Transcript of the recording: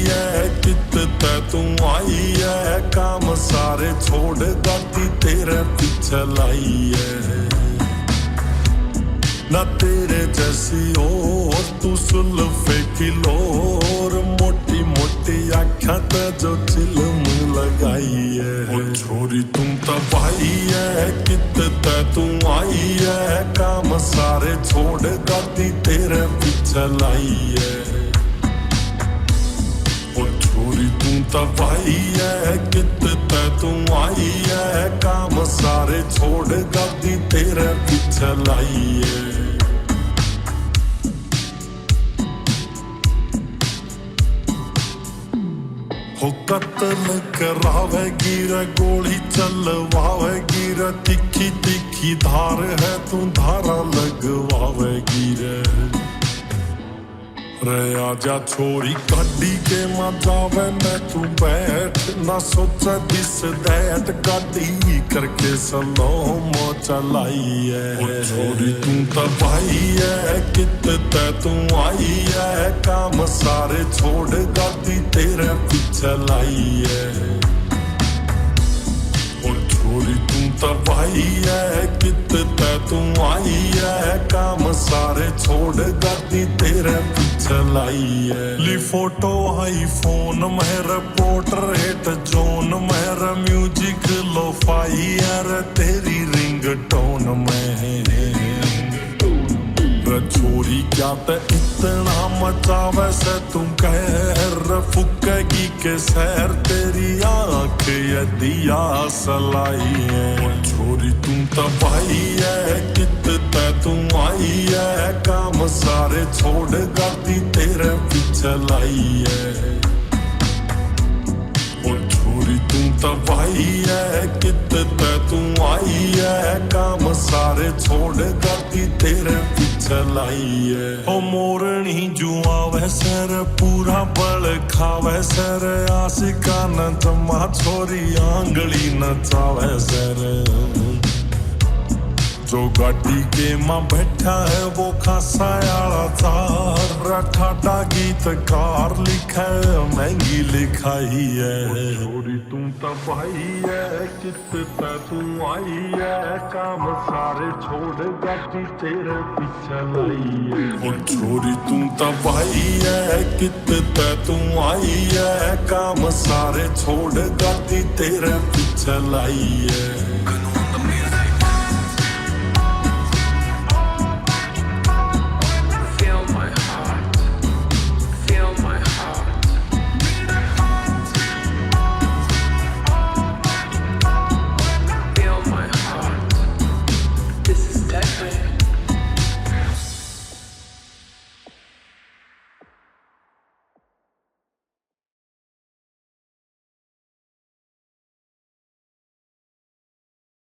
है कित तै तू आई है काम सारे छोड़ गाती तेरे पीछे लाई है ना तेरे जैसी और तू सुल्फे की लोर मोटी मोटी आँखें ते जो चिलम लगाई है छोरी तुम तबाही है कित तै तू आई है काम सारे छोड़ गाती तेरे पीछे लाई है छोरी तू तबाही है कित तै तू आई है काम सारे छोड़ गाती तेरे पीछे लाई है हो कत्ल करावेगी रे गोली चलवावेगी रे तिखी तिखी धार है तू धारा लगवावेगी रे आजा छोरी गाड़ी के मां जावे मैं तू बैठ ना सोचा दिस दैट गाड़ी करके सलो मो चलाई है छोरी तू तबाही है कित तै तू आई है काम सारे छोड़ गाड़ी तेरे पीछे लाई है छोरी तू तबाही है कित तै तू आई है काम सारे छोड़ गाती तेरे पीछे लाई है ली फोटो आईफोन मेरा पोर्टर हेट जोन मेरा म्यूजिक लो फाई है तेरी रिंग टोन में छोरी क्या ते इतना मचावे से तू कहर फुकेगी के सैर तेरी आँख ये दिया सलाई है छोरी तू तबाही है कित तै तू आई है काम सारे छोड़ गाती तेरे पीछे लाई है छोरी तू तबाही है कित तै तू आई है काम सारे छोड़ गाती तेरे पीछे लाई है ओ मोरनी जुआवे सर पूरा बल खावे सर आशिका न जमा छोरी आंगली नचावे सर जो गाड़ी के मां बैठा है वो खासा आला तार ठाडा गीतकार लिखा है महंगी लिखाई है छोरी तू तबाही है कित तै तू आई है काम सारे छोड़ गाड़ी तेरे पीछे लाई है छोरी तू तबाही है कित तै तू आई है काम सारे छोड़ गाड़ी तेरे पीछे लाई है